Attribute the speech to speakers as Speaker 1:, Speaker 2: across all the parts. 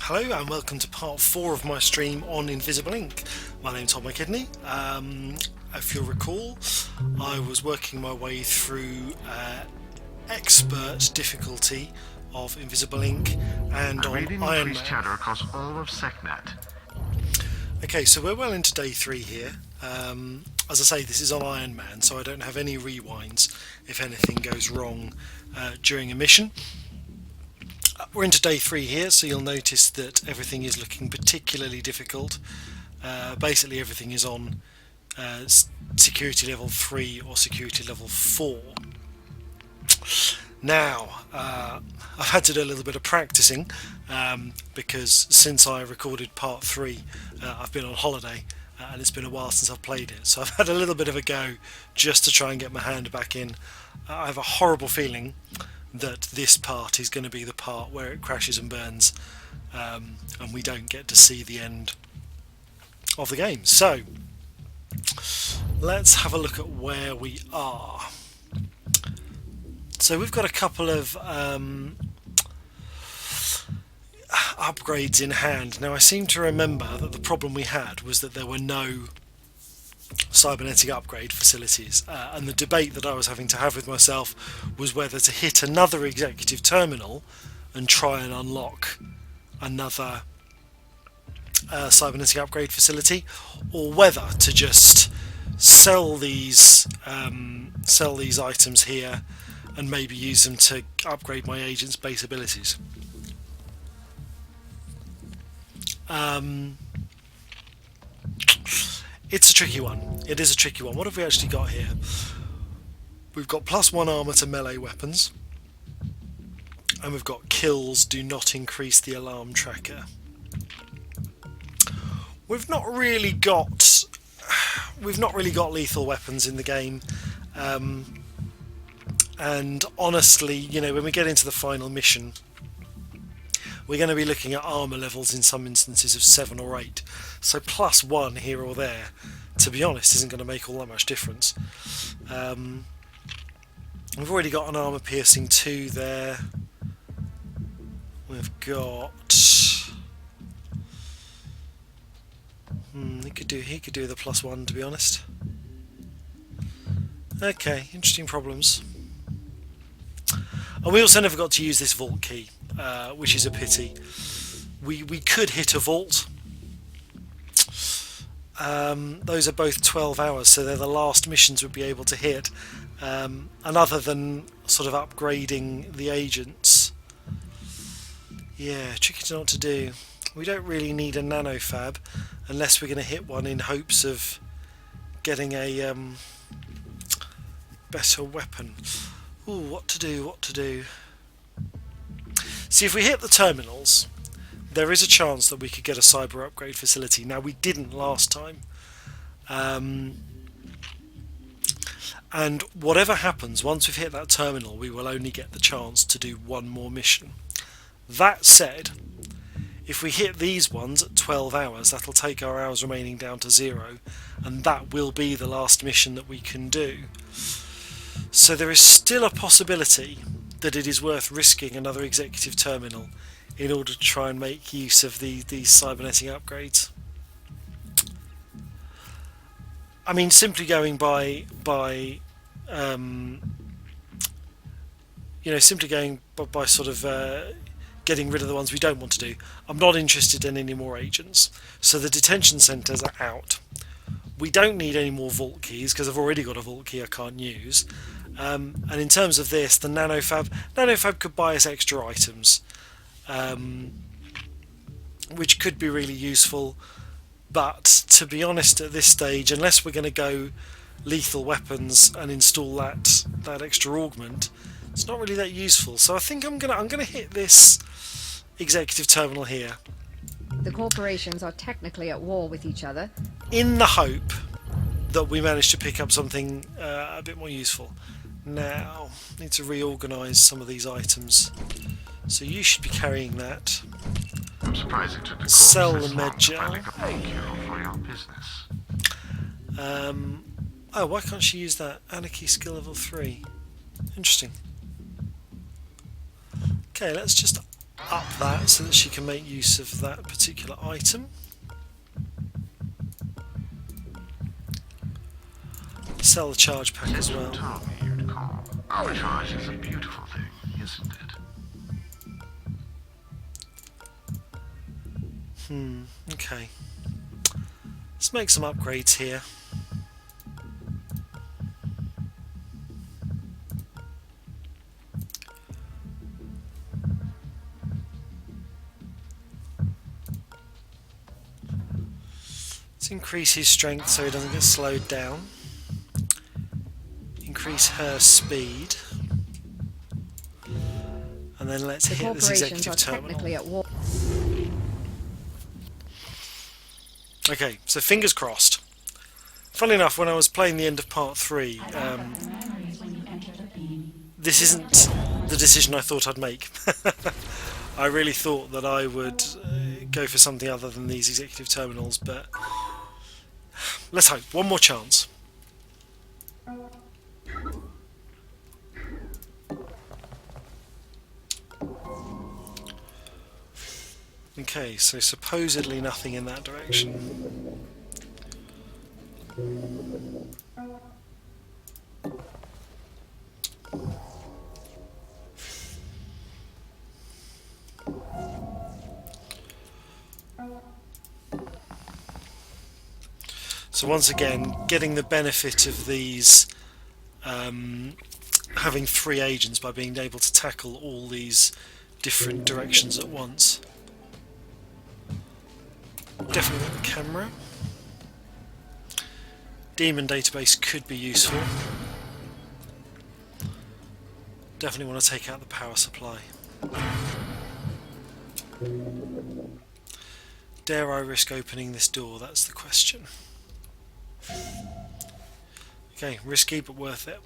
Speaker 1: Hello and welcome to part 4 of my stream on Invisible Ink. My name's holdmykidney. If you'll recall, I was working my way through expert difficulty of Invisible Ink and on Ironman.
Speaker 2: Chatter across all of SecNet.
Speaker 1: Okay, so we're well into day 3 here. As I say, this is on Ironman, so I don't have any rewinds if anything goes wrong during a mission. We're into day 3 here, so you'll notice that everything is looking particularly difficult. Basically everything is on security level 3 or security level 4. Now, I've had to do a little bit of practicing because since I recorded part 3 I've been on holiday and it's been a while since I've played it, so I've had a little bit of a go just to try and get my hand back in. I have a horrible feeling that this part is going to be the part where it crashes and burns and we don't get to see the end of the game. So let's have a look at where we are. So we've got a couple of upgrades in hand. Now I seem to remember that the problem we had was that there were no cybernetic upgrade facilities, and the debate that I was having to have with myself was whether to hit another executive terminal and try and unlock another cybernetic upgrade facility, or whether to just sell these items here and maybe use them to upgrade my agent's base abilities. It's a tricky one. It is a tricky one. What have we actually got here? We've got +1 armour to melee weapons, and we've got kills do not increase the alarm tracker. We've not really got lethal weapons in the game, and honestly, you know, when we get into the final mission, we're going to be looking at armour levels in some instances of 7 or 8. So +1 here or there, to be honest, isn't going to make all that much difference. We've already got an armour piercing 2 there. We've got... he could do the +1, to be honest. Okay, interesting problems. And we also never got to use this vault key, which is a pity. We could hit a vault. Those are both 12 hours, so they're the last missions we'd be able to hit. And other than sort of upgrading the agents, yeah, tricky to know what to do. We don't really need a nanofab unless we're going to hit one in hopes of getting a better weapon. Ooh, what to do? See, if we hit the terminals, there is a chance that we could get a cyber upgrade facility. Now, we didn't last time. And whatever happens, once we've hit that terminal, we will only get the chance to do one more mission. That said, if we hit these ones at 12 hours, that'll take our hours remaining down to 0, and that will be the last mission that we can do. So there is still a possibility that it is worth risking another executive terminal in order to try and make use of these cybernetic upgrades. I mean, simply going by sort of getting rid of the ones we don't want to do. I'm not interested in any more agents, so the detention centres are out. We don't need any more vault keys because I've already got a vault key I can't use. And in terms of this, the nanofab could buy us extra items, which could be really useful. But to be honest, at this stage, unless we're going to go lethal weapons and install that extra augment, it's not really that useful. So I think I'm gonna hit this executive terminal here.
Speaker 3: The corporations are technically at war with each other,
Speaker 1: in the hope that we manage to pick up something a bit more useful. Now, need to reorganise some of these items. So you should be carrying that.
Speaker 2: I'm surprised it took the
Speaker 1: Sell the med gel. Oh, why can't she use that? Anarchy skill level 3. Interesting. Okay, let's just up that so that she can make use of that particular item. Sell the charge pack as well.
Speaker 2: Told me you'd call. Arbitrage is a beautiful thing, isn't it?
Speaker 1: Okay. Let's make some upgrades here. Let's increase his strength so he doesn't get slowed down. Increase her speed. And then let's
Speaker 3: The
Speaker 1: hit this
Speaker 3: corporations
Speaker 1: executive
Speaker 3: are
Speaker 1: terminal.
Speaker 3: technically at war.
Speaker 1: Okay, so fingers crossed. Funnily enough, when I was playing the end of part 3, this isn't the decision I thought I'd make. I really thought that I would go for something other than these executive terminals, but let's hope. One more chance. Okay, so supposedly nothing in that direction. So once again, getting the benefit of these having 3 agents by being able to tackle all these different directions at once. Definitely the camera. Demon database could be useful. Definitely want to take out the power supply. Dare I risk opening this door? That's the question. Okay, risky but worth it.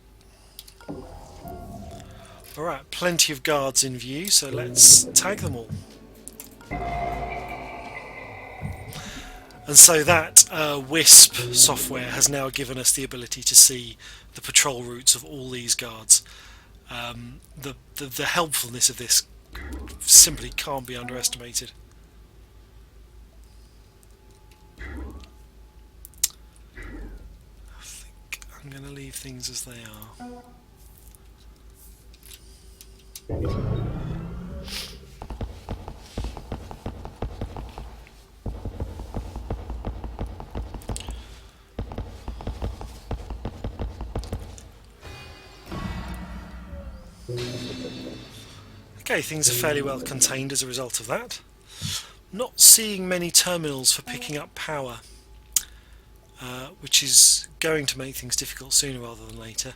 Speaker 1: Alright, plenty of guards in view, so let's tag them all. And so that WISP software has now given us the ability to see the patrol routes of all these guards. The helpfulness of this simply can't be underestimated. I think I'm going to leave things as they are. Okay, things are fairly well contained as a result of that. Not seeing many terminals for picking up power, which is going to make things difficult sooner rather than later.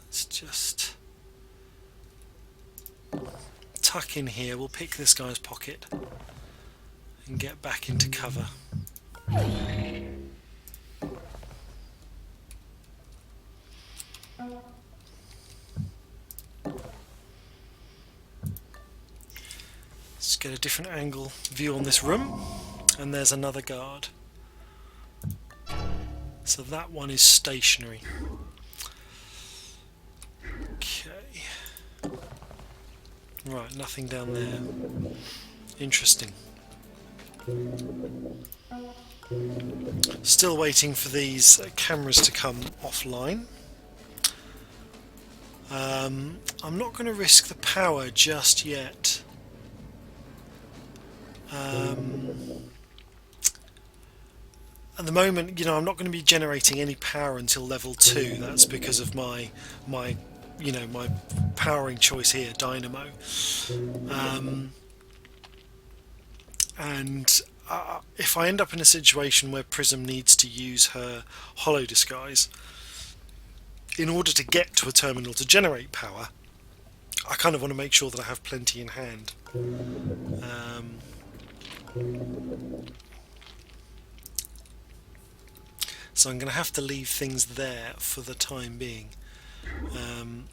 Speaker 1: Let's just tuck in here. We'll pick this guy's pocket and get back into cover. Let's get a different angle view on this room, and there's another guard. So that one is stationary. Okay. Right, nothing down there. Interesting. Still waiting for these cameras to come offline. I'm not going to risk the power just yet. At the moment, I'm not going to be generating any power until level 2. That's because of my powering choice here, Dynamo. And if I end up in a situation where Prism needs to use her hollow disguise in order to get to a terminal to generate power, I kind of want to make sure that I have plenty in hand. So I'm going to have to leave things there for the time being.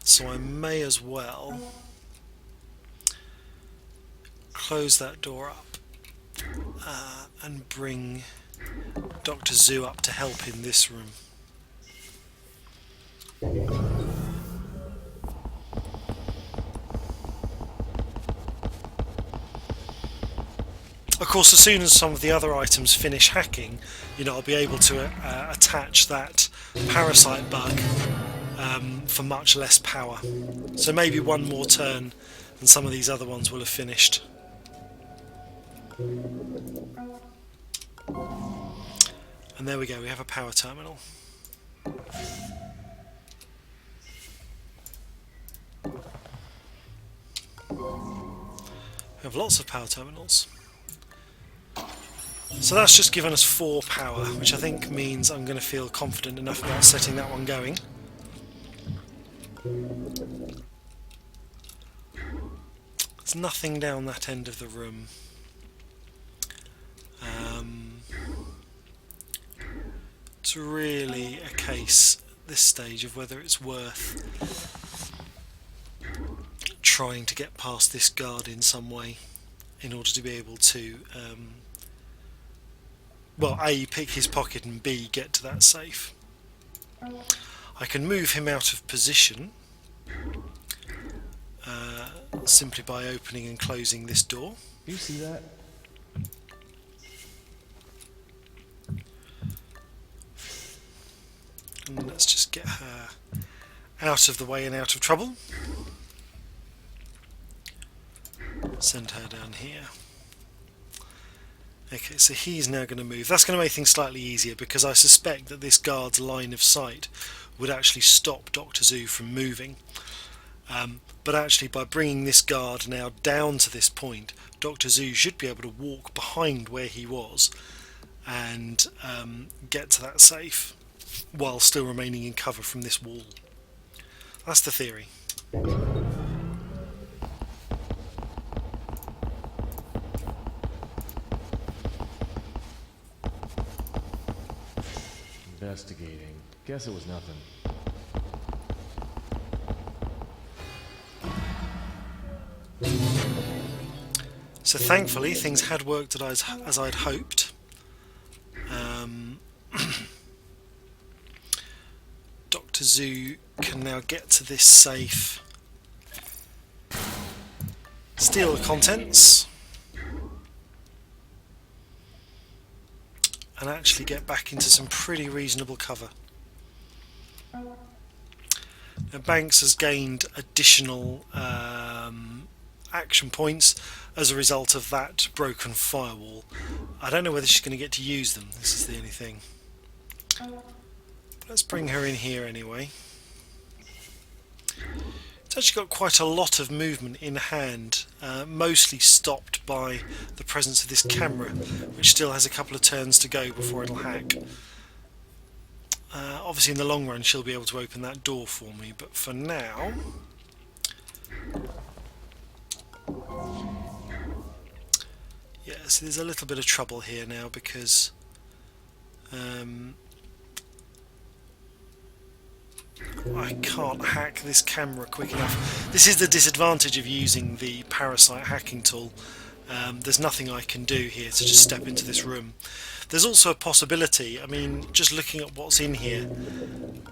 Speaker 1: So I may as well close that door up and bring Dr. Zoo up to help in this room. Of course, as soon as some of the other items finish hacking, I'll be able to attach that parasite bug for much less power. So maybe one more turn and some of these other ones will have finished. And there we go, we have a power terminal. We have lots of power terminals. So that's just given us 4 power, which I think means I'm going to feel confident enough about setting that one going. There's nothing down that end of the room. It's really a case at this stage of whether it's worth trying to get past this guard in some way in order to be able to well, A, pick his pocket, and B, get to that safe. I can move him out of position simply by opening and closing this door.
Speaker 4: You see that?
Speaker 1: And let's just get her out of the way and out of trouble. Send her down here. Okay, so he's now going to move. That's going to make things slightly easier because I suspect that this guard's line of sight would actually stop Dr. Zoo from moving. But actually, by bringing this guard now down to this point, Dr. Zoo should be able to walk behind where he was and get to that safe while still remaining in cover from this wall. That's the theory.
Speaker 4: Investigating. Guess it was nothing.
Speaker 1: So thankfully things had worked as I'd hoped. Dr. Zoo can now get to this safe, steal the contents, and actually get back into some pretty reasonable cover. Now Banks has gained additional action points as a result of that broken firewall. I don't know whether she's going to get to use them, this is the only thing. Let's bring her in here anyway. It's actually got quite a lot of movement in hand, mostly stopped by the presence of this camera, which still has a couple of turns to go before it'll hack. Obviously in the long run she'll be able to open that door for me, but for now... Yeah, so there's a little bit of trouble here now because I can't hack this camera quick enough. This is the disadvantage of using the parasite hacking tool. There's nothing I can do here to just step into this room. There's also a possibility, I mean, just looking at what's in here,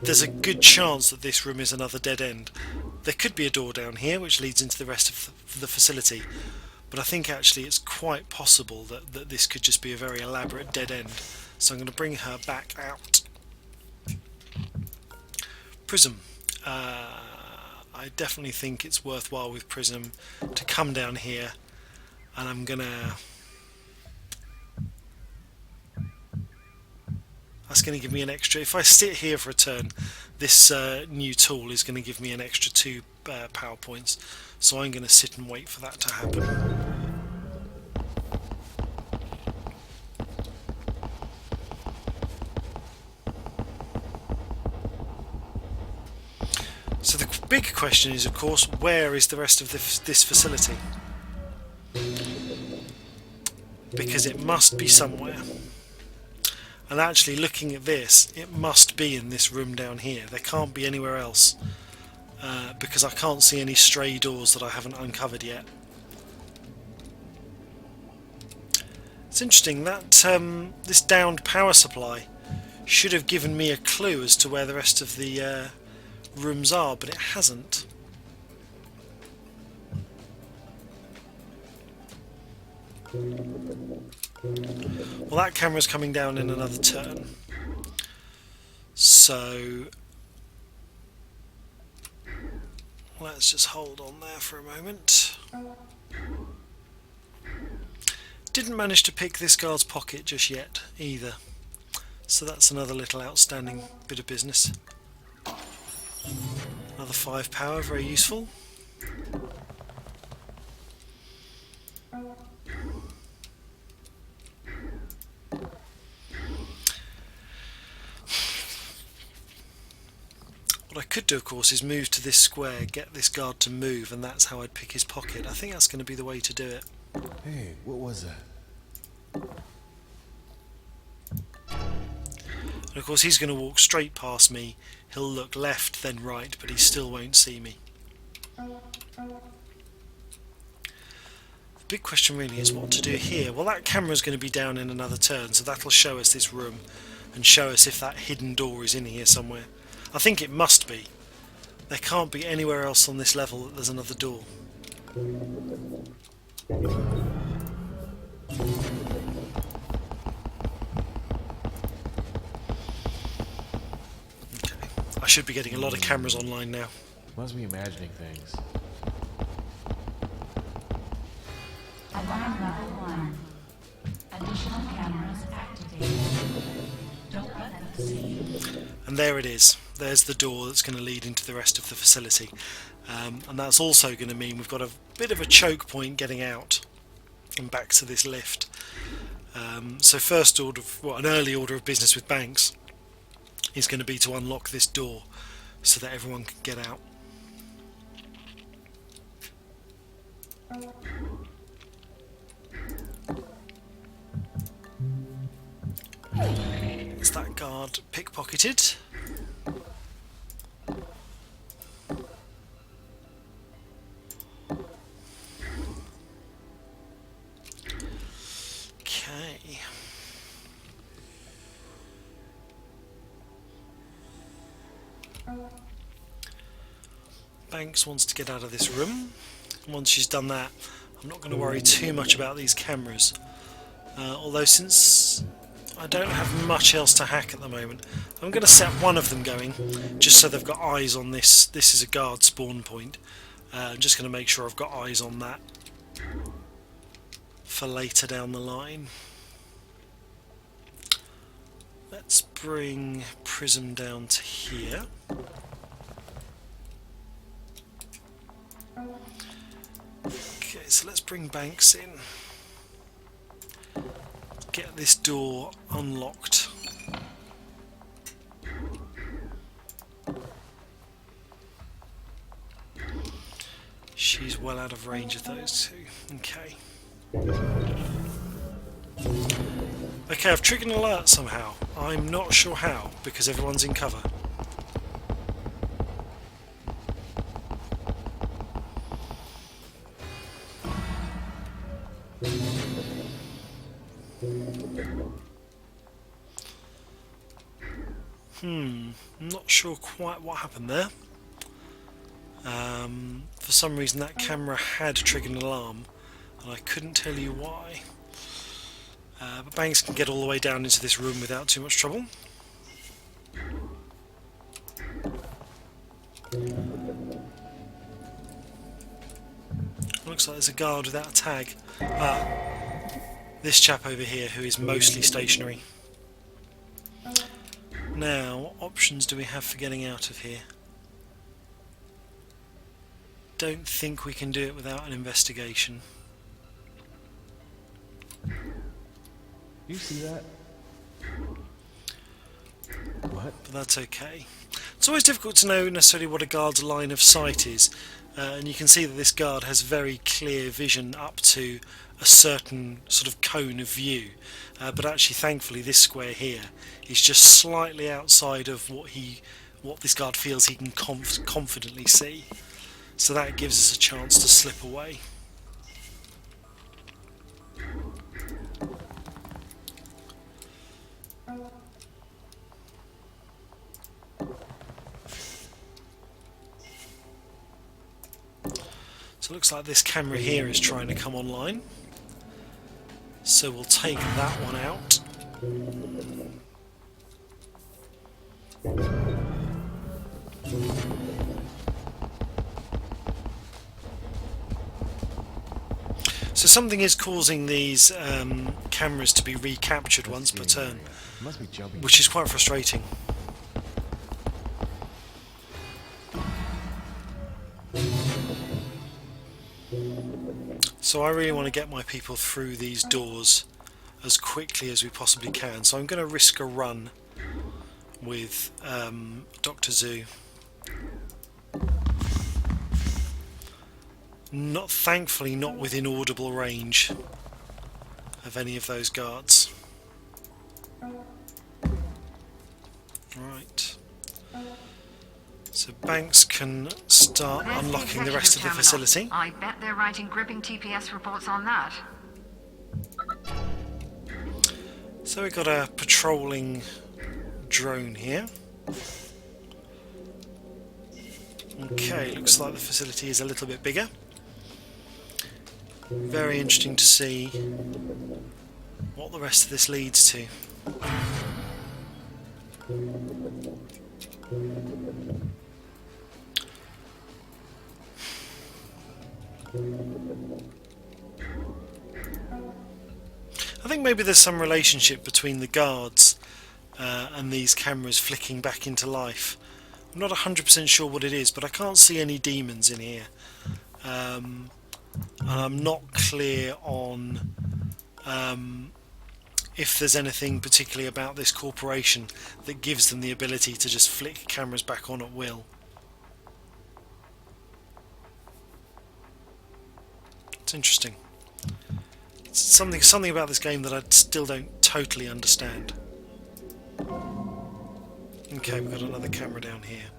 Speaker 1: there's a good chance that this room is another dead end. There could be a door down here which leads into the rest of the facility, but I think actually it's quite possible that this could just be a very elaborate dead end. So I'm going to bring her back out. Prism. I definitely think it's worthwhile with Prism to come down here, and I'm going to... That's going to give me an extra... If I sit here for a turn, this new tool is going to give me an extra 2 power points. So I'm going to sit and wait for that to happen. So the big question is, of course, where is the rest of this facility? Because it must be somewhere. And actually, looking at this, it must be in this room down here. There can't be anywhere else, because I can't see any stray doors that I haven't uncovered yet. It's interesting that this downed power supply should have given me a clue as to where the rest of the rooms are, but it hasn't. Well, that camera's coming down in another turn. So let's just hold on there for a moment. Didn't manage to pick this guard's pocket just yet either. So that's another little outstanding bit of business. Another 5 power, very useful. What I could do, of course, is move to this square, get this guard to move, and that's how I'd pick his pocket. I think that's going to be the way to do it.
Speaker 4: Hey, what was that?
Speaker 1: And of course he's going to walk straight past me, he'll look left then right, but he still won't see me. The big question really is what to do here. Well, that camera's going to be down in another turn, so that'll show us this room and show us if that hidden door is in here somewhere. I think it must be. There can't be anywhere else on this level that there's another door. I should be getting a lot of cameras online now.
Speaker 4: Must be imagining things.
Speaker 5: Alarm level 1. Additional cameras activated. Don't let them see you.
Speaker 1: And there it is. There's the door that's going to lead into the rest of the facility. And that's also going to mean we've got a bit of a choke point getting out and back to this lift. So first order, an early order of business with Banks is going to be to unlock this door so that everyone can get out. Is that guard pickpocketed? Okay. Banks wants to get out of this room. Once she's done that, I'm not going to worry too much about these cameras. Although since I don't have much else to hack at the moment, I'm going to set one of them going, just so they've got eyes on this. This is a guard spawn point. I'm just going to make sure I've got eyes on that for later down the line. Let's bring Prism down to here. Okay, so let's bring Banks in. Get this door unlocked. She's well out of range of those two. Okay. Okay, I've triggered an alert somehow. I'm not sure how, because everyone's in cover. Not sure quite what happened there. For some reason that camera had triggered an alarm, and I couldn't tell you why. But Banks can get all the way down into this room without too much trouble. Looks like there's a guard without a tag. This chap over here who is mostly stationary. Now, what options do we have for getting out of here? Don't think we can do it without an investigation.
Speaker 4: You see that? What?
Speaker 1: But that's okay. It's always difficult to know necessarily what a guard's line of sight is, and you can see that this guard has very clear vision up to a certain sort of cone of view, but actually thankfully this square here is just slightly outside of what this guard feels he can confidently see, so that gives us a chance to slip away. So it looks like this camera here is trying to come online. So we'll take that one out. So something is causing these cameras to be recaptured once per turn,
Speaker 4: It must be jumping.
Speaker 1: which is quite frustrating. So I really want to get my people through these doors as quickly as we possibly can. So I'm going to risk a run with Dr. Zoo. Thankfully not within audible range of any of those guards. Right. So Banks can start
Speaker 6: There's
Speaker 1: unlocking the
Speaker 6: executive
Speaker 1: rest of the
Speaker 6: terminal.
Speaker 1: facility.
Speaker 6: I bet they're writing gripping TPS reports on that.
Speaker 1: So we've got a patrolling drone here. Okay, looks like the facility is a little bit bigger. Very interesting to see what the rest of this leads to. I think maybe there's some relationship between the guards and these cameras flicking back into life. I'm not 100% sure what it is, but I can't see any demons in here. And I'm not clear on if there's anything particularly about this corporation that gives them the ability to just flick cameras back on at will. It's interesting. It's something about this game that I still don't totally understand. Okay, we've got another camera down here.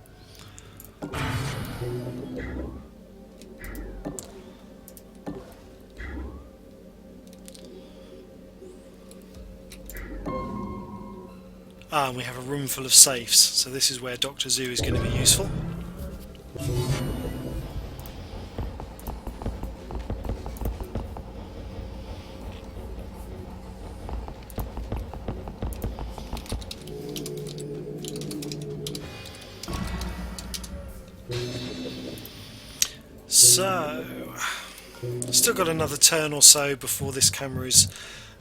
Speaker 1: Ah, and we have a room full of safes, so this is where Dr. Zoo is going to be useful. So, still got another turn or so before this camera is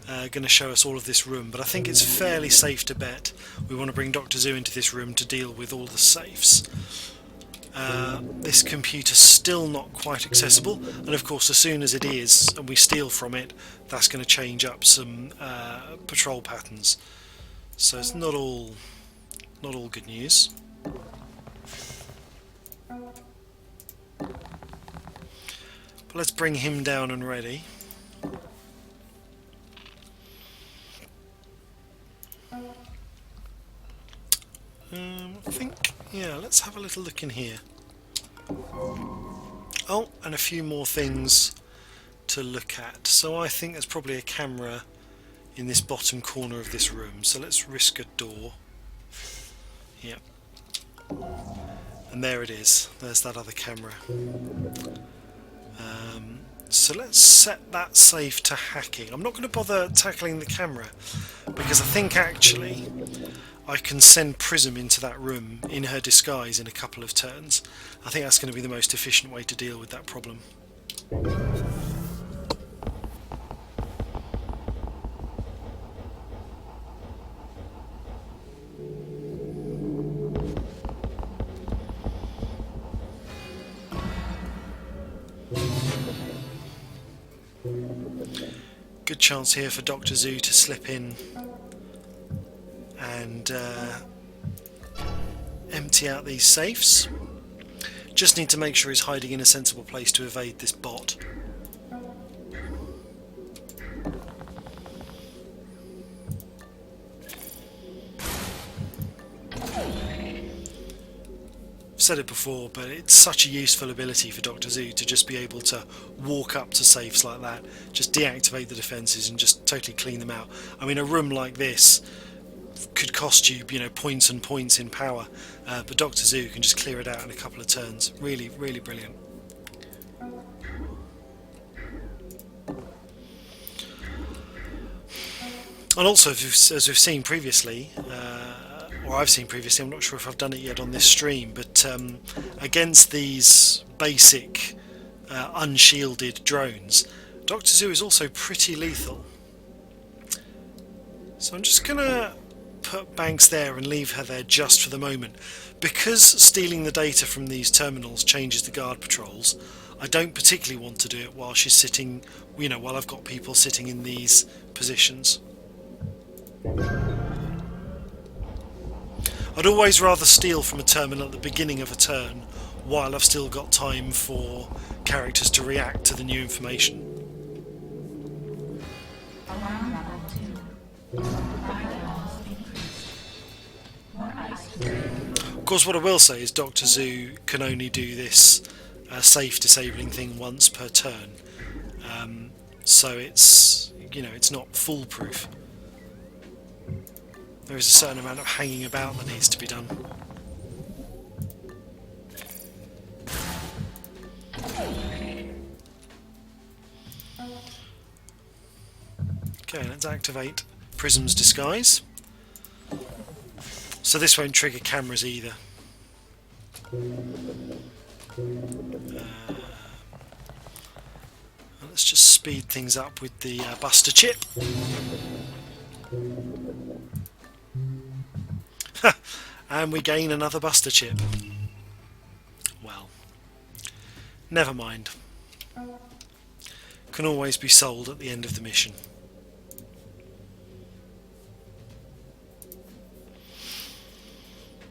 Speaker 1: going to show us all of this room, but I think it's fairly safe to bet we want to bring Dr. Zoo into this room to deal with all the safes. This computer's still not quite accessible, and of course as soon as it is and we steal from it, that's going to change up some patrol patterns. So it's not all good news. But let's bring him down and ready. I think, yeah, let's have a little look in here. Oh, and a few more things to look at. So I think there's probably a camera in this bottom corner of this room. So let's risk a door. Yep. And there it is. There's that other camera. So let's set that safe to hacking. I'm not going to bother tackling the camera because I think actually I can send Prism into that room in her disguise in a couple of turns. I think that's going to be the most efficient way to deal with that problem. Good chance here for Dr. Zoo to slip in and empty out these safes. Just need to make sure he's hiding in a sensible place to evade this bot. I've said it before, but it's such a useful ability for Dr. Zoo to just be able to walk up to safes like that, just deactivate the defences and just totally clean them out. I mean, a room like this could cost you, points and points in power, but Dr. Zoo can just clear it out in a couple of turns. Really, really brilliant. And also, as we've seen previously, or I've seen previously, I'm not sure if I've done it yet on this stream, but against these basic unshielded drones, Dr. Zoo is also pretty lethal. So I'm just going to put Banks there and leave her there just for the moment. Because stealing the data from these terminals changes the guard patrols, I don't particularly want to do it while she's sitting, while I've got people sitting in these positions. I'd always rather steal from a terminal at the beginning of a turn while I've still got time for characters to react to the new information.
Speaker 5: Alarm level 2. Vitals increased. More ice to break.
Speaker 1: Of course, what I will say is Dr. Zoo can only do this safe disabling thing once per turn, so it's not foolproof. There is a certain amount of hanging about that needs to be done. Okay, let's activate Prism's disguise. So this won't trigger cameras either. Let's just speed things up with the Buster chip. And we gain another Buster chip. Well, never mind. Can always be sold at the end of the mission.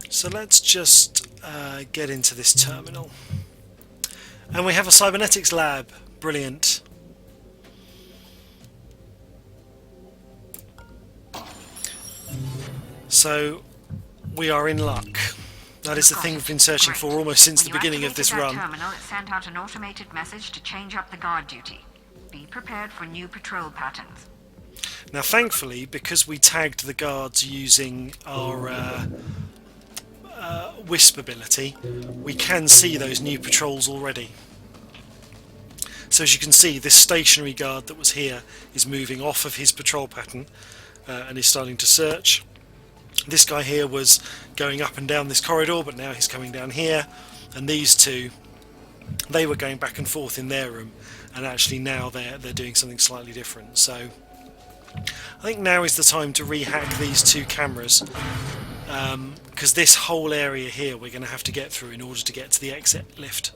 Speaker 1: So let's just get into this terminal. And we have a Cybernetics Lab. Brilliant. So we are in luck. That is the thing we've been searching for almost since the beginning of this run.
Speaker 6: Terminal, it sent out an automated message to change up the guard duty. Be prepared for new patrol patterns.
Speaker 1: Now thankfully, because we tagged the guards using our Wisp ability, we can see those new patrols already. So as you can see, this stationary guard that was here is moving off of his patrol pattern and is starting to search. This guy here was going up and down this corridor, but now he's coming down here, and these two, they were going back and forth in their room, and actually now they're doing something slightly different. So I think now is the time to rehack these two cameras, because this whole area here we're going to have to get through in order to get to the exit lift.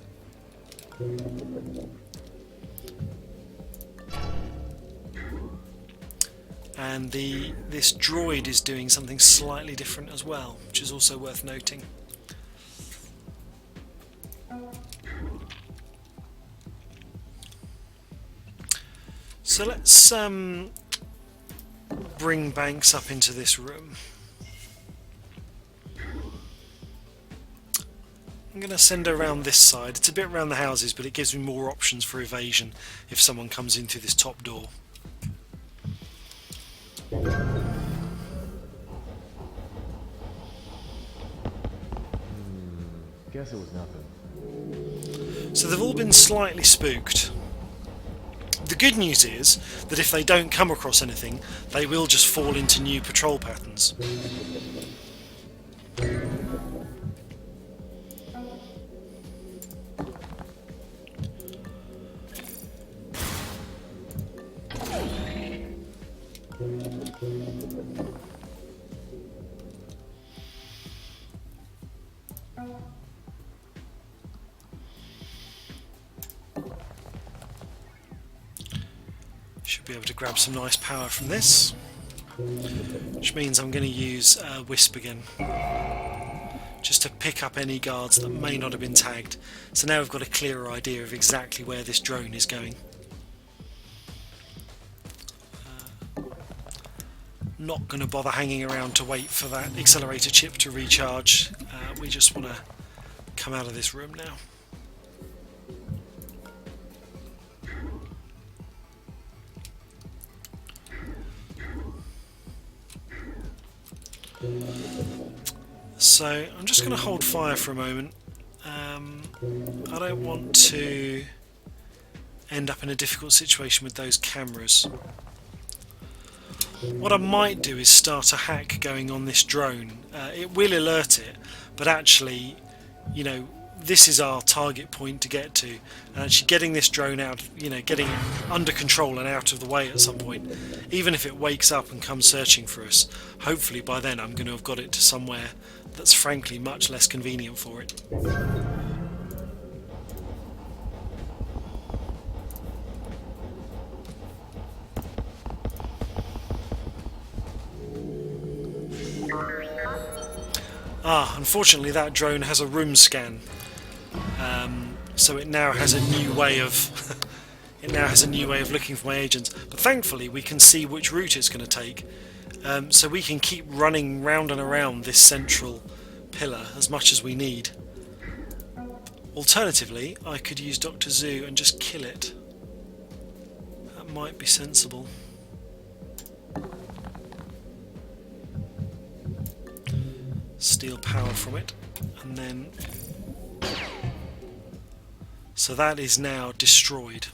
Speaker 1: And this droid is doing something slightly different as well, which is also worth noting. So let's bring Banks up into this room. I'm going to send her around this side. It's a bit around the houses, but it gives me more options for evasion if someone comes in through this top door.
Speaker 4: Guess it was nothing.
Speaker 1: So they've all been slightly spooked. The good news is that if they don't come across anything, they will just fall into new patrol patterns. Should be able to grab some nice power from this, which means I'm going to use Wisp again, just to pick up any guards that may not have been tagged. So now we've got a clearer idea of exactly where this drone is going. Not going to bother hanging around to wait for that accelerator chip to recharge. We just want to come out of this room now. So I'm just going to hold fire for a moment. I don't want to end up in a difficult situation with those cameras. What I might do is start a hack going on this drone. It will alert it, but actually, you know, this is our target point to get to, and actually getting this drone out, you know, getting it under control and out of the way at some point, even if it wakes up and comes searching for us, hopefully by then I'm going to have got it to somewhere that's frankly much less convenient for it. Unfortunately that drone has a room scan, so it now has a new way of looking for my agents. But thankfully we can see which route it's going to take, so we can keep running round and around this central pillar as much as we need. Alternatively, I could use Dr. Zoo and just kill it. That might be sensible. Steal power from it, and then so that is now destroyed,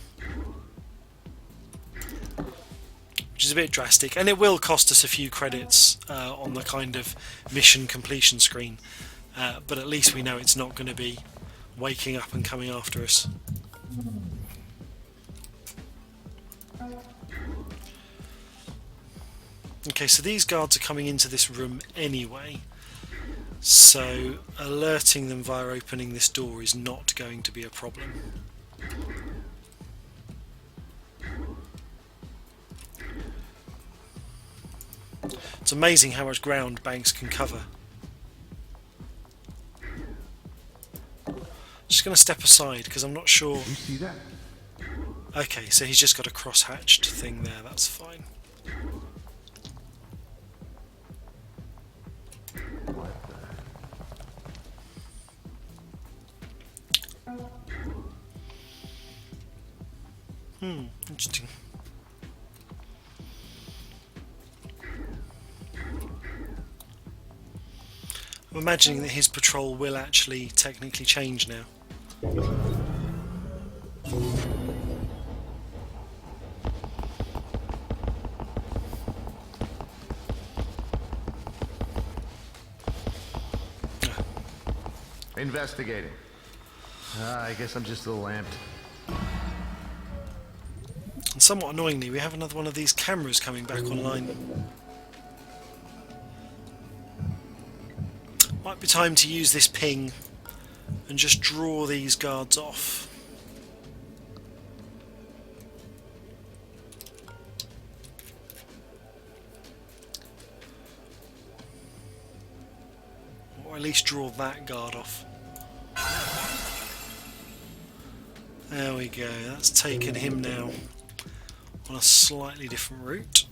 Speaker 1: which is a bit drastic, and it will cost us a few credits on the kind of mission completion screen, but at least we know it's not going to be waking up and coming after us. Okay, so these guards are coming into this room anyway, so alerting them via opening this door is not going to be a problem. It's amazing how much ground banks can cover. Just going to step aside because I'm not sure.
Speaker 2: You see that?
Speaker 1: Okay, so he's just got a cross-hatched thing there, that's fine. Interesting. I'm imagining that his patrol will actually technically change now.
Speaker 2: Investigating. I guess I'm just a little amped.
Speaker 1: And somewhat annoyingly, we have another one of these cameras coming back online. Might be time to use this ping and just draw these guards off. Or at least draw that guard off. There we go, that's taken him now on a slightly different route.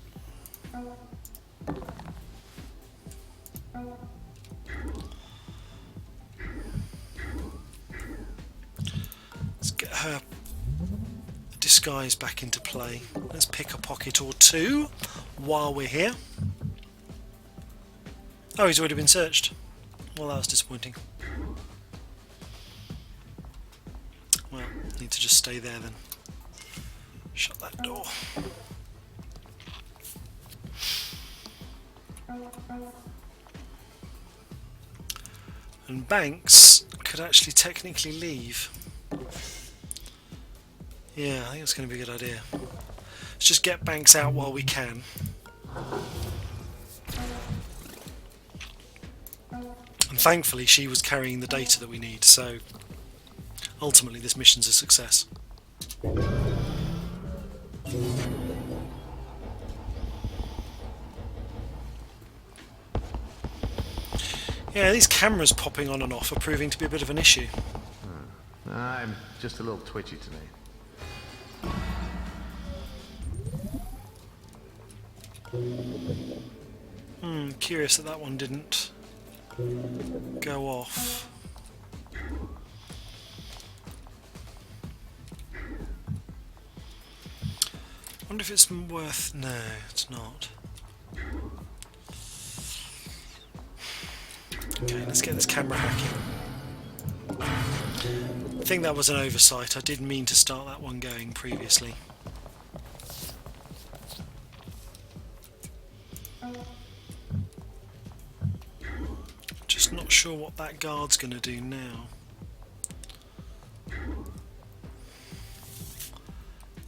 Speaker 1: Let's get her disguise back into play. Let's pick a pocket or two while we're here. Oh, he's already been searched. Well, that was disappointing. Well, need to just stay there then. Shut that door. And Banks could actually technically leave. Yeah, I think it's going to be a good idea. Let's just get Banks out while we can. And thankfully she was carrying the data that we need, so ultimately this mission's a success. Yeah, these cameras popping on and off are proving to be a bit of an issue.
Speaker 2: I'm just a little twitchy today.
Speaker 1: Curious that that one didn't go off. Wonder if it's worth... No, it's not. Okay, let's get this camera hacking. I think that was an oversight. I did mean to start that one going previously. Just not sure what that guard's going to do now.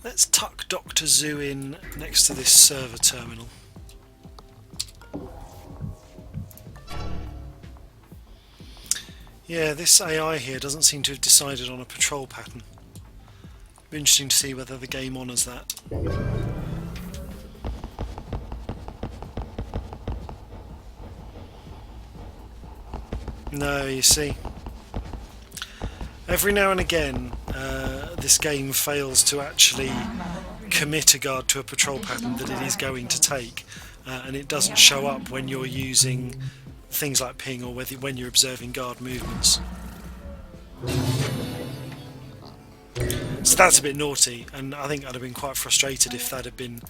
Speaker 1: Let's tuck Dr. Zoo in next to this server terminal. Yeah, this AI here doesn't seem to have decided on a patrol pattern. Be interesting to see whether the game honours that. No, you see, every now and again this game fails to actually commit a guard to a patrol pattern that it is going to take, and it doesn't show up when you're using things like ping or when you're observing guard movements. So that's a bit naughty, and I think I'd have been quite frustrated if that had been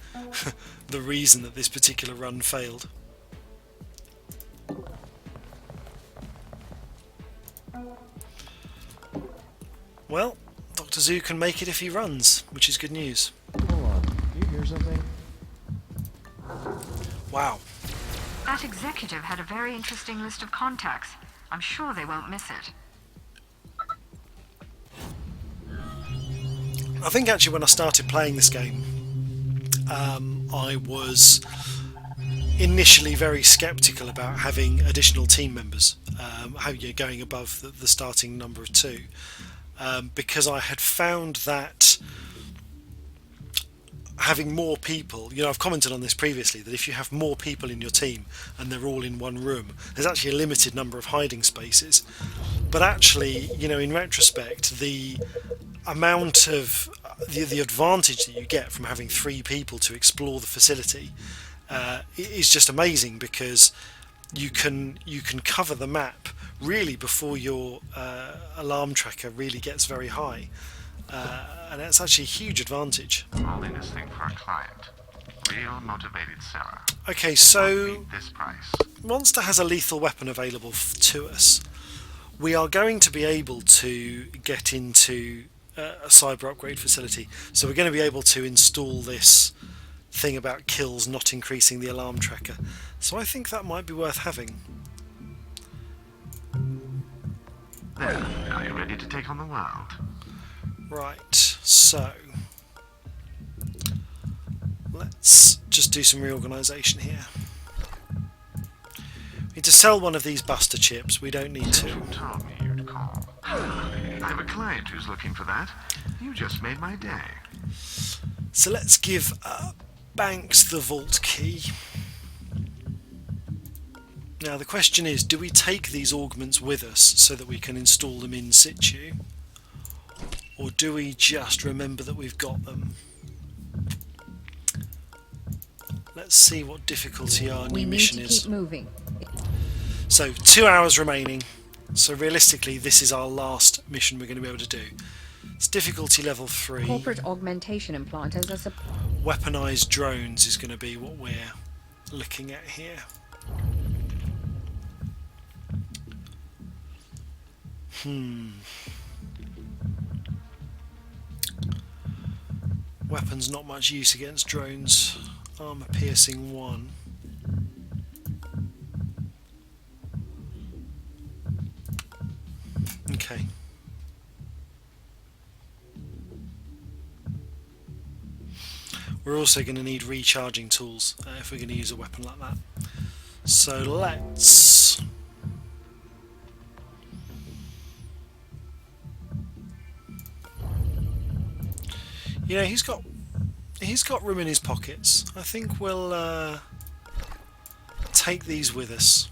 Speaker 1: the reason that this particular run failed. Well, Dr. Zoo can make it if he runs, which is good news.
Speaker 4: Hold on. Do you hear something?
Speaker 1: Wow.
Speaker 6: That executive had a very interesting list of contacts. I'm sure they won't miss it.
Speaker 1: I think actually when I started playing this game, I was initially very sceptical about having additional team members, how you're going above the starting number of 2, because I had found that having more people, I've commented on this previously, that if you have more people in your team and they're all in one room, there's actually a limited number of hiding spaces. But actually, in retrospect, the amount of the advantage that you get from having 3 people to explore the facility is just amazing, because you can cover the map really before your alarm tracker really gets very high, and that's actually a huge advantage.
Speaker 2: Holding this thing for a client. Real motivated seller.
Speaker 1: Okay, so
Speaker 2: Beat this price.
Speaker 1: Monster has a lethal weapon available to us. We are going to be able to get into a cyber upgrade facility, so we're going to be able to install this thing about kills not increasing the alarm tracker. So I think that might be worth having.
Speaker 2: There, are you ready to take on the world?
Speaker 1: Right, so let's just do some reorganisation here. We need to sell one of these buster chips. We don't need to.
Speaker 2: You told me you'd call. I have a client who's looking for that. You just made my day.
Speaker 1: So let's give Banks the vault key. Now the question is, do we take these augments with us so that we can install them in situ? Or do we just remember that we've got them? Let's see what difficulty our new mission is.
Speaker 3: We need to keep moving.
Speaker 1: So 2 hours remaining. So realistically, this is our last mission we're going to be able to do. It's difficulty level 3.
Speaker 3: Corporate augmentation implant as a
Speaker 1: Weaponized drones is going to be what we're looking at here. Weapons not much use against drones. Armor piercing 1. Okay. We're also going to need recharging tools if we're going to use a weapon like that. So let's... he's got room in his pockets. I think we'll take these with us.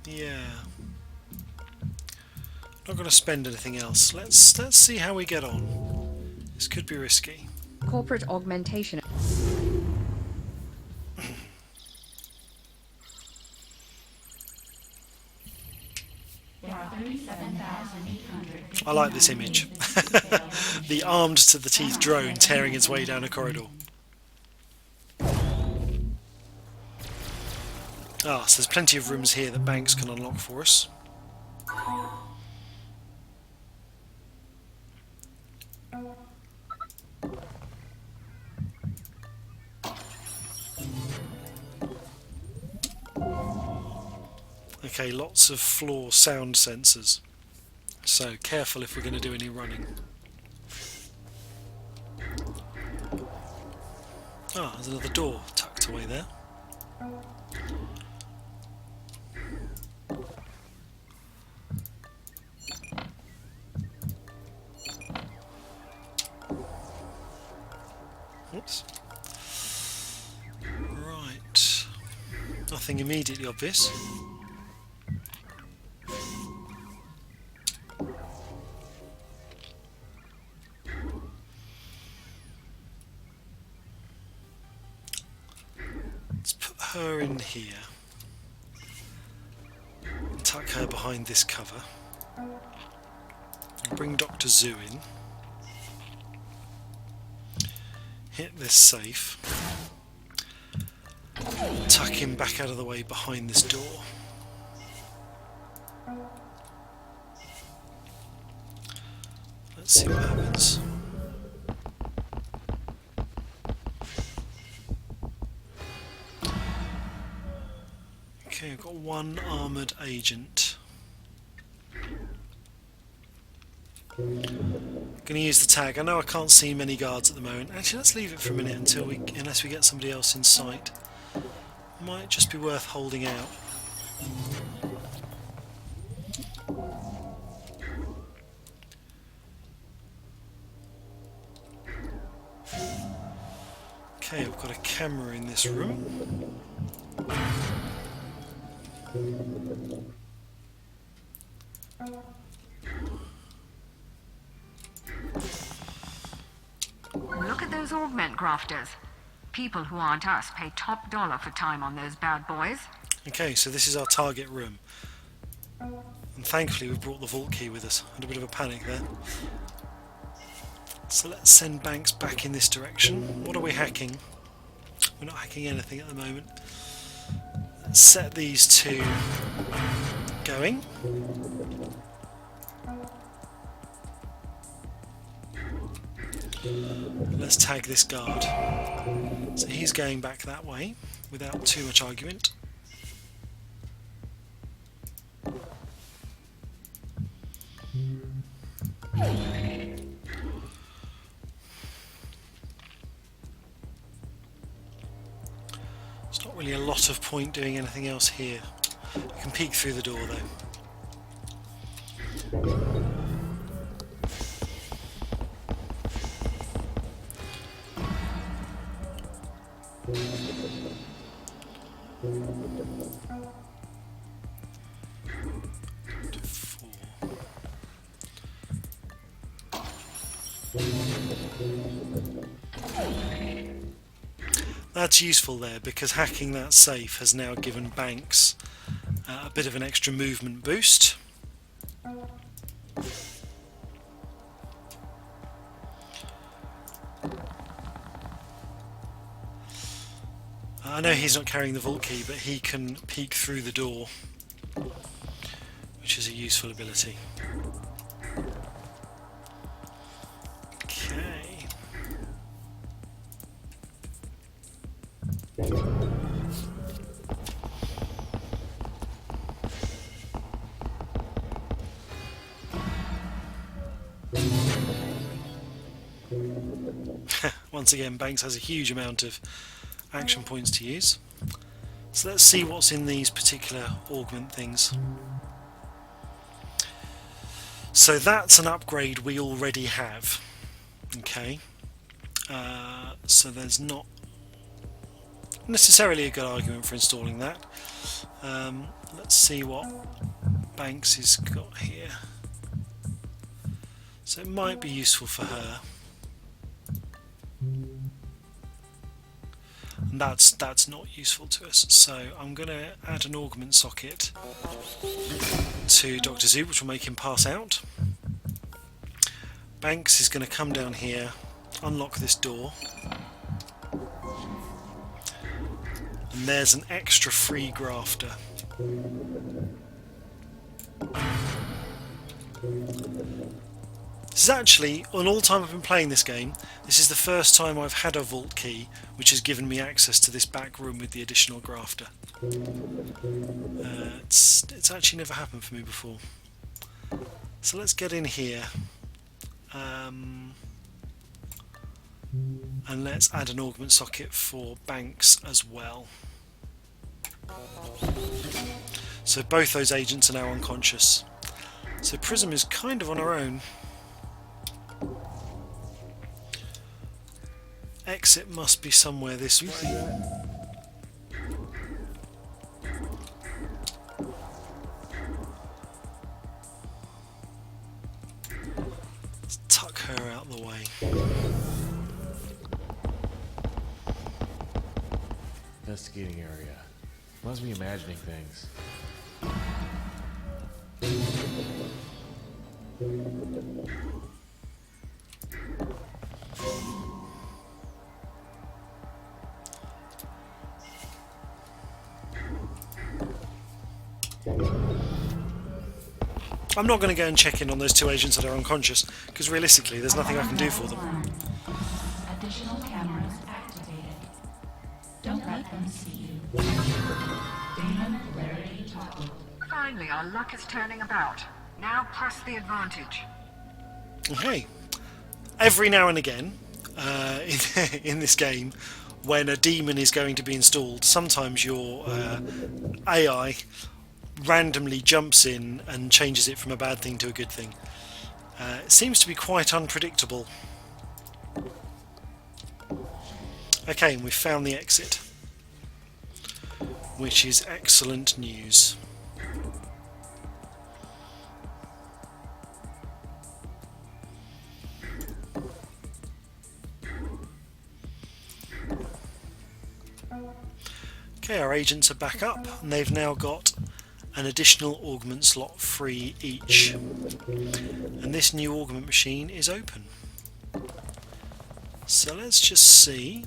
Speaker 1: Yeah. Not going to spend anything else. Let's see how we get on. This could be risky.
Speaker 3: corporate augmentation.
Speaker 5: There are 37,800.
Speaker 1: I like this image. The armed to the teeth drone tearing its way down a corridor. Ah, so there's plenty of rooms here that Banks can unlock for us. Okay, lots of floor sound sensors. So careful if we're going to do any running. Ah, there's another door tucked away there. Oops. Right. Nothing immediately obvious. Let's put her in here. And tuck her behind this cover. And bring Dr. Zoo in. Hit this safe. Tuck him back out of the way behind this door. Let's see what happens. Okay, I've got one armoured agent. Going to use the tag. I know I can't see many guards at the moment. Actually, let's leave it for a minute unless we get somebody else in sight. Might just be worth holding out. Okay, we've got a camera in this room.
Speaker 6: Look at those augment grafters. People who aren't us pay top dollar for time on those bad boys.
Speaker 1: Okay, so this is our target room. And thankfully we've brought the vault key with us. Had a bit of a panic there. So let's send Banks back in this direction. What are we hacking? We're not hacking anything at the moment. Let's set these two going. Let's tag this guard. So he's going back that way without too much argument. There's not really a lot of point doing anything else here. You can peek through the door though. That's useful there because hacking that safe has now given Banks a bit of an extra movement boost. I know he's not carrying the vault key, but he can peek through the door, which is a useful ability. Okay. Once again, Banks has a huge amount of action points to use. So let's see what's in these particular augment things. So that's an upgrade we already have. Okay. So there's not necessarily a good argument for installing that. Let's see what Banks has got here. So it might be useful for her. And that's not useful to us. So I'm going to add an augment socket to Dr. Zoo, which will make him pass out. Banks is going to come down here, unlock this door, and there's an extra free grafter. This is actually, on all time I've been playing this game, this is the first time I've had a vault key which has given me access to this back room with the additional grafter. It's actually never happened for me before. So let's get in here. And let's add an augment socket for Banks as well. So both those agents are now unconscious. So Prism is kind of on her own. Exit must be somewhere this way. Let's tuck her out the way.
Speaker 4: Investigating area. Must be imagining things.
Speaker 1: I'm not going to go and check in on those two agents that are unconscious, because realistically there's nothing I can do for them.
Speaker 5: Additional cameras activated. Don't let them see you. Demon polarity toggled.
Speaker 6: Finally, our luck is turning about. Now press the advantage.
Speaker 1: Okay. Every now and again, in this game, when a demon is going to be installed, sometimes your AI randomly jumps in and changes it from a bad thing to a good thing. It seems to be quite unpredictable. Okay, and we've found the exit, which is excellent news. Okay, our agents are back up, and they've now got an additional augment slot free each. And this new augment machine is open. So let's just see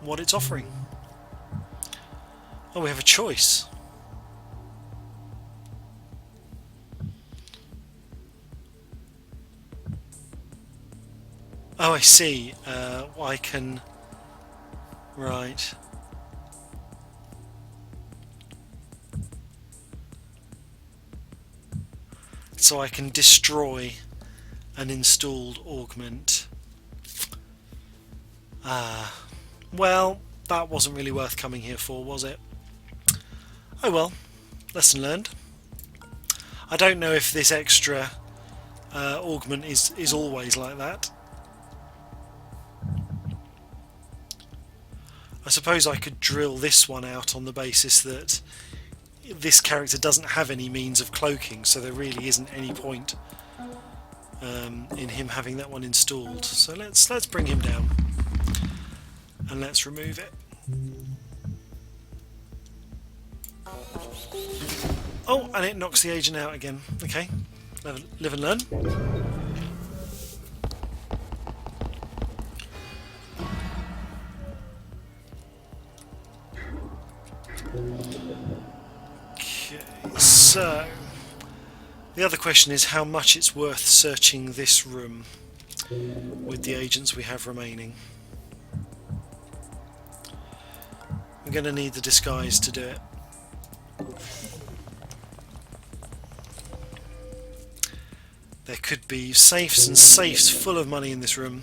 Speaker 1: what it's offering. Oh, we have a choice. Oh, I see. I can... Right. So I can destroy an installed augment. Well, that wasn't really worth coming here for, was it? Oh well, lesson learned. I don't know if this extra augment is always like that. I suppose I could drill this one out on the basis that this character doesn't have any means of cloaking, so there really isn't any point in him having that one installed. So let's bring him down and let's remove it. Oh, and it knocks the agent out again. Okay, live and learn. So, the other question is how much it's worth searching this room with the agents we have remaining. We're going to need the disguise to do it. There could be safes and safes full of money in this room.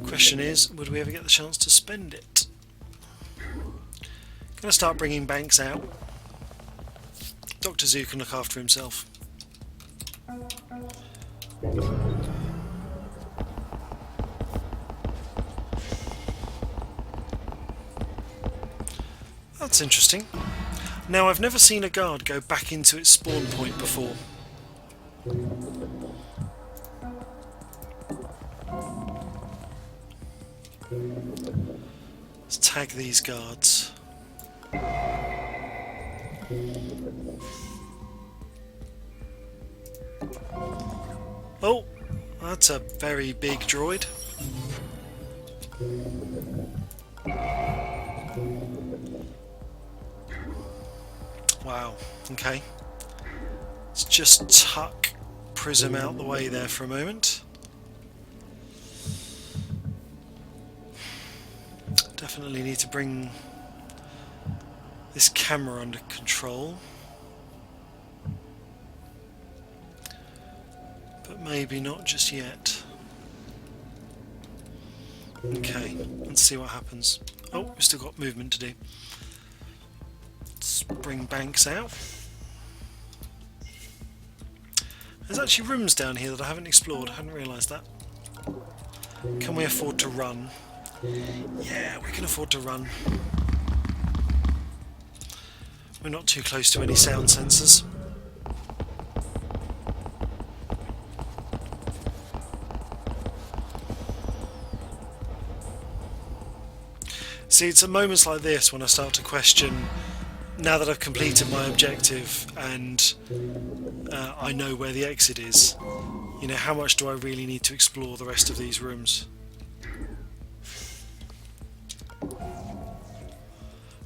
Speaker 1: Question is, would we ever get the chance to spend it? Going to start bringing Banks out. Dr. Zoo can look after himself. That's interesting. Now, I've never seen a guard go back into its spawn point before. Let's tag these guards. Oh, that's a very big droid. Wow, okay. Let's just tuck prism out the way there for a moment. Definitely need to bring this camera under control. But maybe not just yet. Okay, let's see what happens. Oh, we've still got movement to do. Let's bring Banks out. There's actually rooms down here that I haven't explored. I hadn't realised that. Can we afford to run? Yeah, we can afford to run. We're not too close to any sound sensors. See, it's at moments like this when I start to question, now that I've completed my objective and I know where the exit is, you know, how much do I really need to explore the rest of these rooms?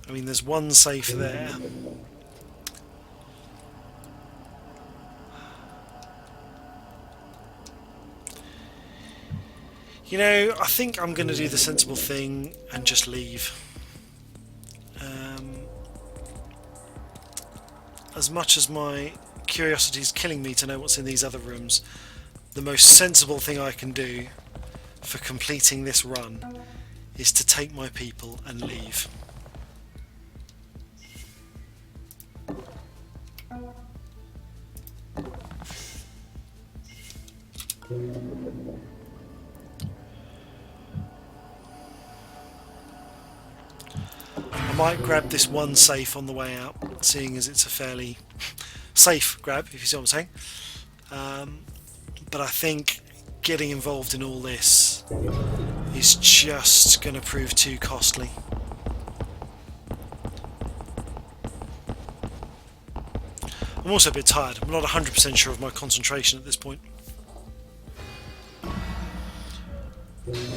Speaker 1: I mean, there's one safe there. You know, I think I'm going to do the sensible thing and just leave. As much as my curiosity is killing me to know what's in these other rooms, the most sensible thing I can do for completing this run is to take my people and leave. I might grab this one safe on the way out, seeing as it's a fairly safe grab, if you see what I'm saying. But I think getting involved in all this is just going to prove too costly. I'm also a bit tired. I'm not 100% sure of my concentration at this point.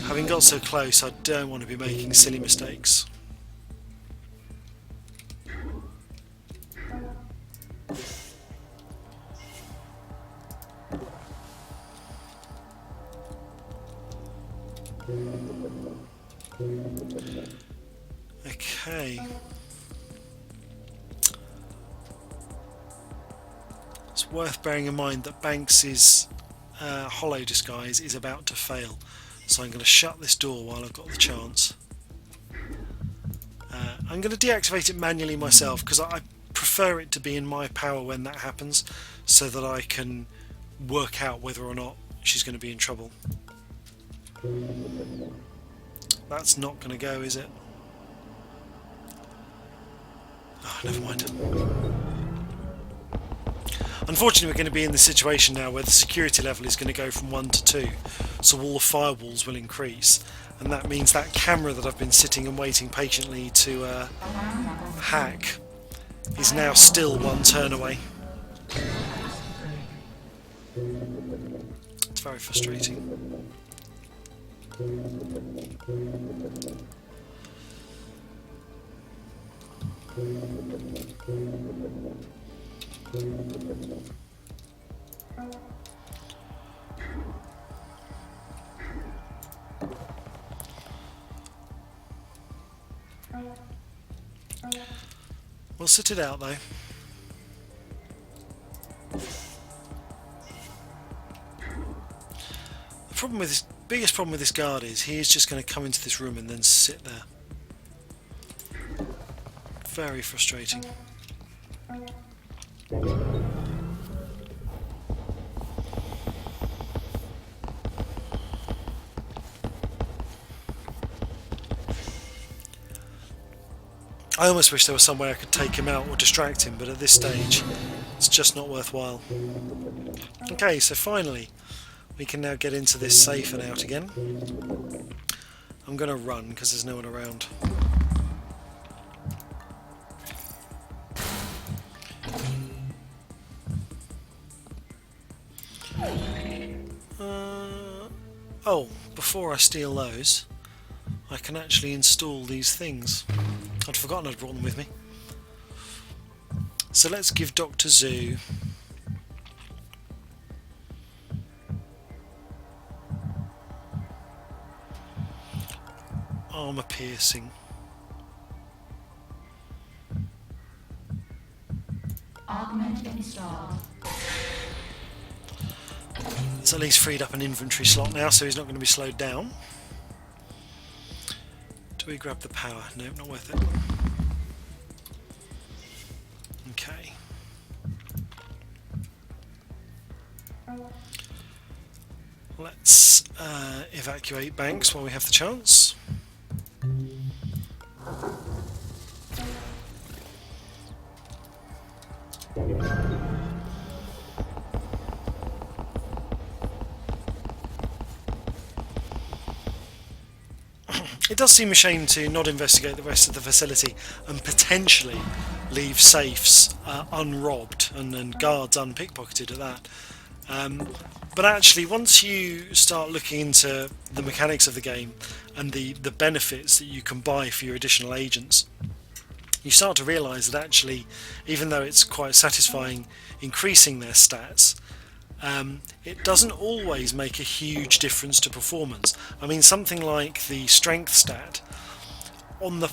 Speaker 1: Having got so close, I don't want to be making silly mistakes. Okay. It's worth bearing in mind that Banks's hollow disguise is about to fail, so I'm going to shut this door while I've got the chance. I'm going to deactivate it manually myself because I prefer it to be in my power when that happens, so that I can work out whether or not she's going to be in trouble. That's not going to go, is it? Oh, never mind. Unfortunately, we're going to be in this situation now where the security level is going to go from 1 to 2, so all the firewalls will increase, and that means that camera that I've been sitting and waiting patiently to hack is now still one turn away. It's very frustrating. We'll sit it out though. The problem with this, biggest problem with this guard is he is just going to come into this room and then sit there. Very frustrating. I almost wish there was some way I could take him out or distract him, but at this stage it's just not worthwhile. Okay, so finally we can now get into this safe and out again. I'm going to run because there's no one around. Oh, before I steal those, I can actually install these things. I'd forgotten I'd brought them with me. So let's give Dr. Zoo armor piercing.
Speaker 5: Augment installed.
Speaker 1: It's at least freed up an inventory slot now, so he's not going to be slowed down. Do we grab the power? No, not worth it. Okay. Let's evacuate Banks while we have the chance. It does seem a shame to not investigate the rest of the facility and potentially leave safes unrobbed and guards unpickpocketed at that. But actually, once you start looking into the mechanics of the game and the benefits that you can buy for your additional agents, you start to realise that actually, even though it's quite satisfying increasing their stats, it doesn't always make a huge difference to performance. I mean, something like the strength stat, on the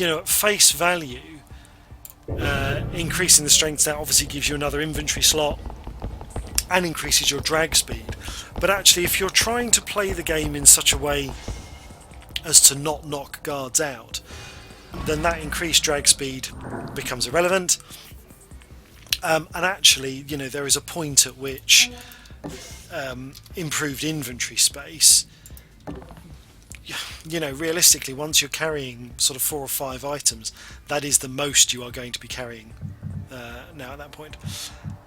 Speaker 1: at face value, increasing the strength stat obviously gives you another inventory slot and increases your drag speed. But actually, if you're trying to play the game in such a way as to not knock guards out, then that increased drag speed becomes irrelevant. And actually, there is a point at which improved inventory space, realistically, once you're carrying sort of 4 or 5 items, that is the most you are going to be carrying now at that point.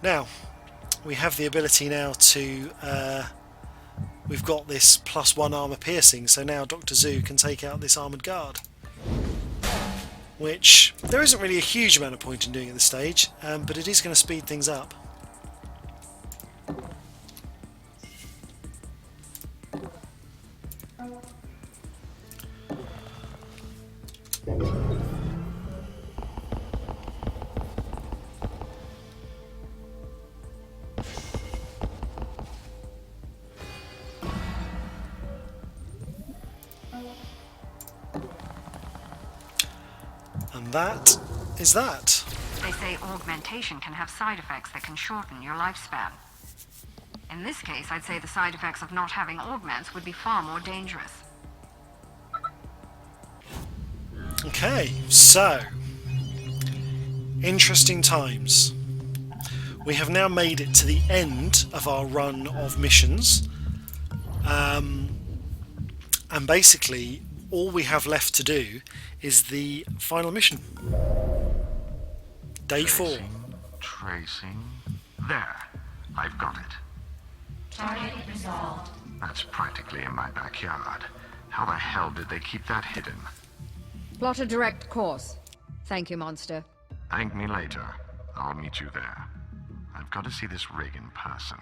Speaker 1: Now, we have the ability now to... we've got this +1 armor piercing, so now Dr. Zoo can take out this armoured guard. Which there isn't really a huge amount of point in doing at this stage, but it is going to speed things up. And that is that.
Speaker 6: They say augmentation can have side effects that can shorten your lifespan. In this case, I'd say the side effects of not having augments would be far more dangerous.
Speaker 1: Okay, so interesting times. We have now made it to the end of our run of missions, and basically all we have left to do is the final mission. Day 4.
Speaker 2: Tracing. There. I've got it.
Speaker 5: Target resolved.
Speaker 2: That's practically in my backyard. How the hell did they keep that hidden?
Speaker 3: Plot a direct course. Thank you, Monster.
Speaker 2: Thank me later. I'll meet you there. I've got to see this rig in person.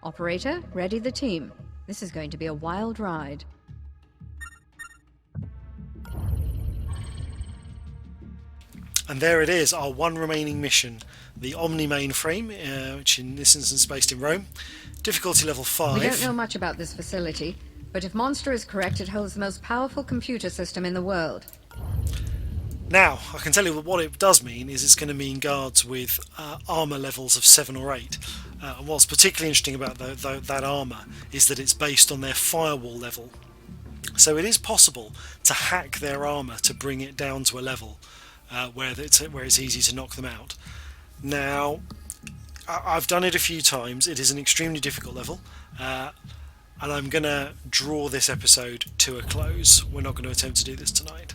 Speaker 3: Operator, ready the team. This is going to be a wild ride.
Speaker 1: And there it is, our one remaining mission, the Omni mainframe, which in this instance is based in Rome. Difficulty level 5.
Speaker 3: We don't know much about this facility, but if Monster is correct, it holds the most powerful computer system in the world.
Speaker 1: Now, I can tell you what it does mean is it's going to mean guards with armour levels of 7 or 8. And what's particularly interesting about that armour is that it's based on their firewall level. So it is possible to hack their armour to bring it down to a level where it's easy to knock them out. Now, I've done it a few times. It is an extremely difficult level, and I'm going to draw this episode to a close. We're not going to attempt to do this tonight.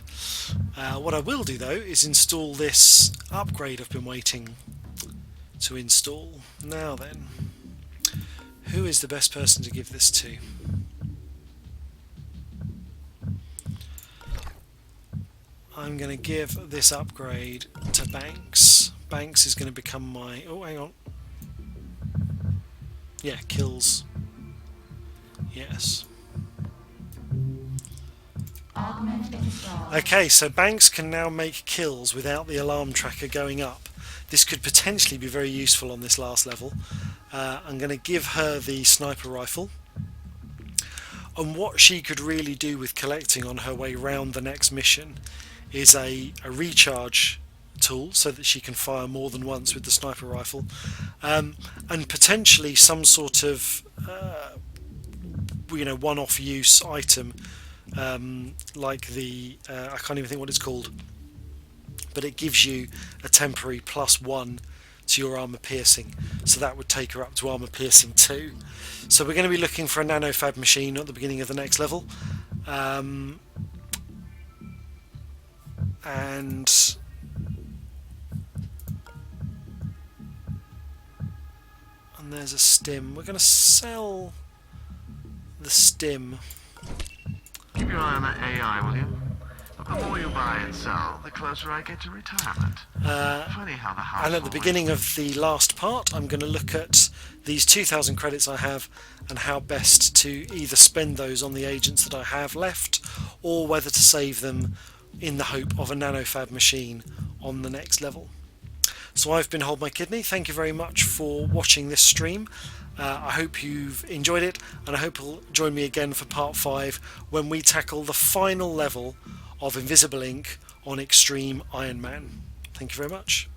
Speaker 1: What I will do, though, is install this upgrade I've been waiting to install. Now then, who is the best person to give this to? I'm going to give this upgrade to Banks. Banks is going to become my... Oh, hang on. Yeah, kills. Yes.
Speaker 5: Augment installed.
Speaker 1: Okay, so Banks can now make kills without the alarm tracker going up. This could potentially be very useful on this last level. I'm going to give her the sniper rifle. And what she could really do with collecting on her way round the next mission is a recharge tool so that she can fire more than once with the sniper rifle, and potentially some sort of one-off use item, like the I can't even think what it's called, but it gives you a temporary +1 to your armor piercing, so that would take her up to armor piercing 2. So we're going to be looking for a nanofab machine at the beginning of the next level, and there's a stim. We're going to sell the stim.
Speaker 2: Keep your eye on that AI, will you? But the more you buy and sell, the closer I get to retirement. Funny how the house.
Speaker 1: And at the beginning of the last part, I'm going to look at these 2,000 credits I have and how best to either spend those on the agents that I have left, or whether to save them in the hope of a nanofab machine on the next level. So I've been holdmykidney. Thank you very much for watching this stream. I hope you've enjoyed it, and I hope you'll join me again for part 5 when we tackle the final level of Invisible Ink on Extreme Ironman. Thank you very much.